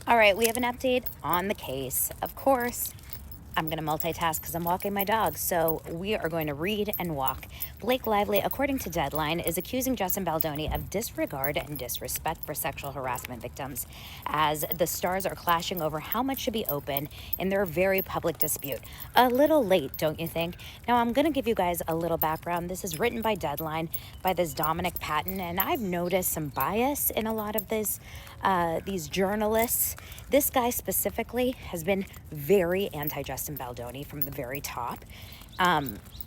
All right, we have an update on the case. Of course, I'm going to multitask because I'm walking my dog. So we are going to read and walk. Blake Lively, according to Deadline, is accusing Justin Baldoni of disregard and disrespect for sexual harassment victims as the stars are clashing over how much should be open in their very public dispute. A little late, don't you think? Now, I'm going to give you guys a little background. This is written by Deadline by this Dominic Patton, and I've noticed some bias in a lot of these journalists. This guy specifically has been very anti-Justin Baldoni from the very top.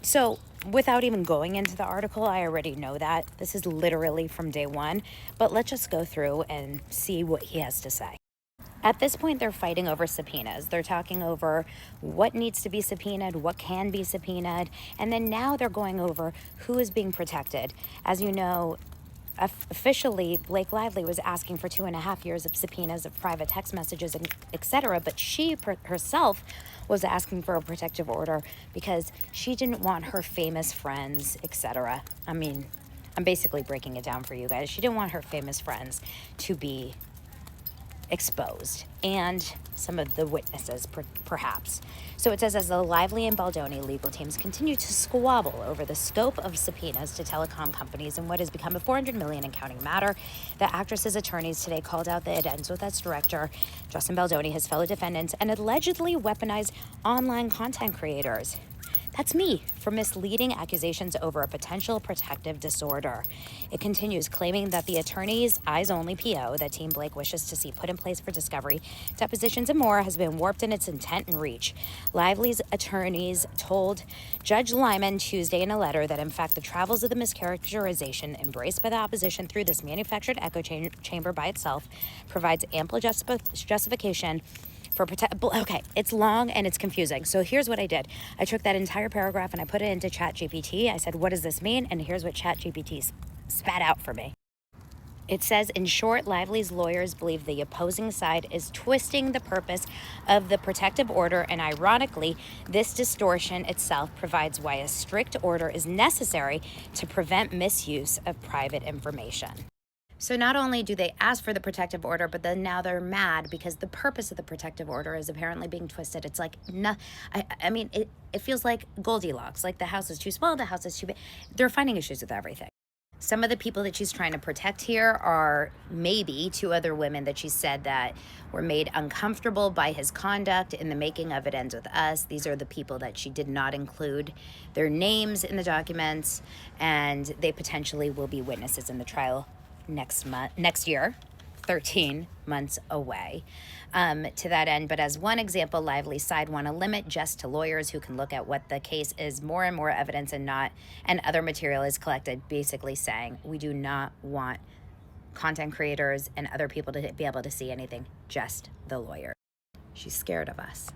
So without even going into the article, I already know that. This is literally from day one, but let's just go through and see what he has to say. At this point, they're fighting over subpoenas. They're talking over what needs to be subpoenaed, what can be subpoenaed, and then now they're going over who is being protected. As you know, officially, Blake Lively was asking for 2.5 years of subpoenas of private text messages, and etc. But she herself was asking for a protective order because she didn't want her famous friends, etc. I mean, I'm basically breaking it down for you guys. She didn't want her famous friends to be exposed, and some of the witnesses perhaps. So it says, as the Lively and Baldoni legal teams continue to squabble over the scope of subpoenas to telecom companies in what has become a $400 million and counting matter, the actress's attorneys today called out that It Ends With Us director Justin Baldoni, his fellow defendants, and allegedly weaponized online content creators. That's me, for misleading accusations over a potential protective disorder. It continues, claiming that the attorney's eyes-only PO that Team Blake wishes to see put in place for discovery, depositions, and more has been warped in its intent and reach. Lively's attorneys told Judge Lyman Tuesday in a letter that, in fact, the travels of the mischaracterization embraced by the opposition through this manufactured echo chamber by itself provides ample justification for okay, it's long and it's confusing. So here's what I did. I took that entire paragraph and I put it into ChatGPT. I said, what does this mean? And here's what ChatGPT spat out for me. It says, in short, Lively's lawyers believe the opposing side is twisting the purpose of the protective order, and ironically, this distortion itself provides why a strict order is necessary to prevent misuse of private information. So not only do they ask for the protective order, but then now they're mad because the purpose of the protective order is apparently being twisted. It's like, no, I mean, it feels like Goldilocks, like the house is too small, the house is too big. They're finding issues with everything. Some of the people that she's trying to protect here are maybe 2 other women that she said that were made uncomfortable by his conduct in the making of It Ends With Us. These are the people that she did not include their names in the documents, and they potentially will be witnesses in the trial next year, 13 months away, to that end. But as one example, Lively's side want to limit just to lawyers who can look at what the case is, more and more evidence and other material is collected, basically saying we do not want content creators and other people to be able to see anything, just the lawyer. She's scared of us.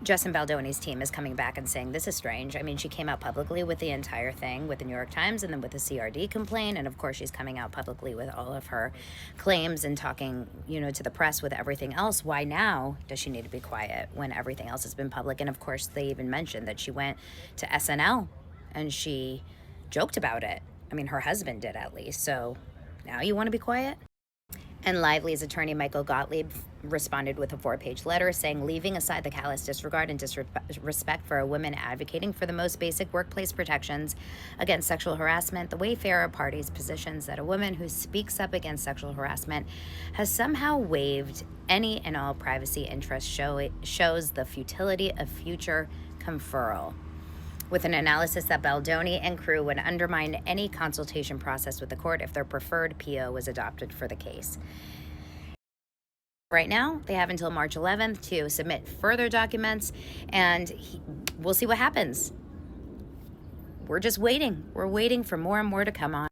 Justin Baldoni's team is coming back and saying, this is strange. I mean, she came out publicly with the entire thing with the New York Times and then with the CRD complaint. And of course, she's coming out publicly with all of her claims and talking, to the press with everything else. Why now does she need to be quiet when everything else has been public? And of course, they even mentioned that she went to SNL and she joked about it. I mean, her husband did at least. So now you want to be quiet? And Lively's attorney, Michael Gottlieb, responded with a 4-page letter saying, leaving aside the callous disregard and disrespect for a woman advocating for the most basic workplace protections against sexual harassment, the Wayfarer Party's positions that a woman who speaks up against sexual harassment has somehow waived any and all privacy interests shows the futility of future conferral, with an analysis that Baldoni and crew would undermine any consultation process with the court if their preferred PO was adopted for the case. Right now, they have until March 11th to submit further documents, and we'll see what happens. We're just waiting. We're waiting for more and more to come on.